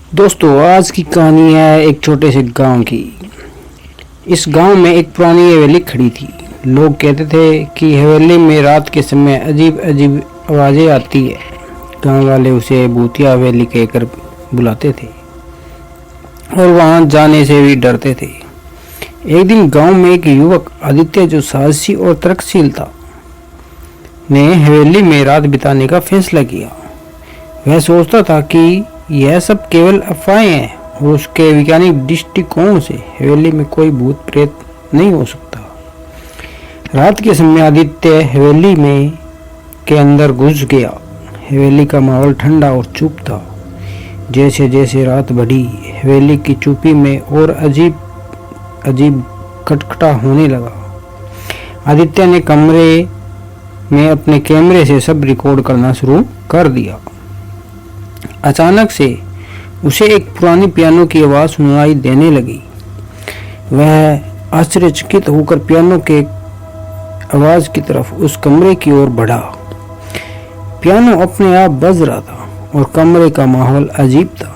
दोस्तों, आज की कहानी है एक छोटे से गांव की। इस गांव में एक पुरानी हवेली खड़ी थी। लोग कहते थे कि हवेली में रात के समय अजीब अजीब आवाज़ें आती है। गांव वाले उसे भूतिया हवेली कहकर बुलाते थे और वहां जाने से भी डरते थे। एक दिन गांव में एक युवक आदित्य, जो साहसी और तर्कशील था, ने हवेली में रात बिताने का फैसला किया। वह सोचता था कि यह सब केवल अफवाहें हैं और उसके वैज्ञानिक दृष्टिकोण से हवेली में कोई भूत प्रेत नहीं हो सकता। रात के समय आदित्य हवेली में के अंदर घुस गया। हवेली का माहौल ठंडा और चुप था। जैसे जैसे रात बढ़ी, हवेली की चुप्पी में और अजीब अजीब खटखटा होने लगा। आदित्य ने कमरे में अपने कैमरे से सब रिकॉर्ड करना शुरू कर दिया। अचानक से उसे एक पुरानी पियानो की आवाज़ सुनाई देने लगी। वह आश्चर्यचकित होकर पियानो के आवाज़ की तरफ उस कमरे की ओर बढ़ा। पियानो अपने आप बज रहा था और कमरे का माहौल अजीब था।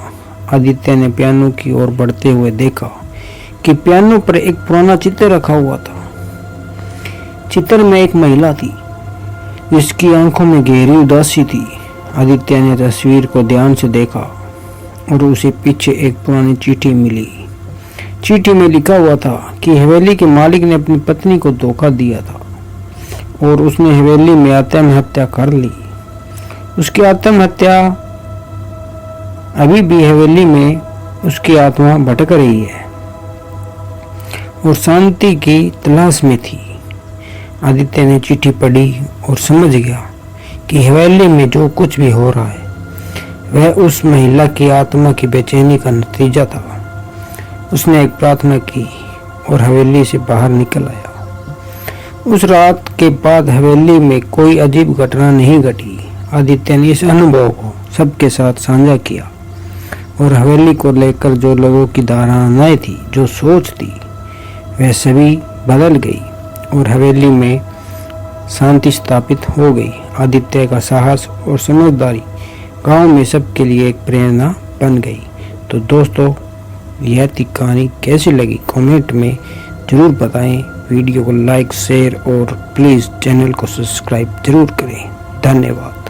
आदित्य ने पियानो की ओर बढ़ते हुए देखा कि पियानो पर एक पुराना चित्र रखा हुआ था। चित्र में एक महिला थी जिसकी आंखों में गहरी उदासी थी। आदित्य ने तस्वीर को ध्यान से देखा और उसे पीछे एक पुरानी चिट्ठी मिली। चिट्ठी में लिखा हुआ था कि हवेली के मालिक ने अपनी पत्नी को धोखा दिया था और उसने हवेली में आत्महत्या कर ली। उसकी आत्महत्या अभी भी हवेली में उसकी आत्मा भटक रही है और शांति की तलाश में थी। आदित्य ने चिट्ठी पढ़ी और समझ गया कि हवेली में जो कुछ भी हो रहा है वह उस महिला की आत्मा की बेचैनी का नतीजा था। उसने एक प्रार्थना की और हवेली से बाहर निकल आया। उस रात के बाद हवेली में कोई अजीब घटना नहीं घटी। आदित्य ने इस अनुभव को सबके साथ साझा किया और हवेली को लेकर जो लोगों की धारणाएं थी, जो सोच थी, वह सभी बदल गई और हवेली में शांति स्थापित हो गई। आदित्य का साहस और समझदारी गांव में सबके लिए एक प्रेरणा बन गई। तो दोस्तों, यह थी कहानी। कैसी लगी कमेंट में ज़रूर बताएं। वीडियो को लाइक, शेयर और प्लीज़ चैनल को सब्सक्राइब ज़रूर करें। धन्यवाद।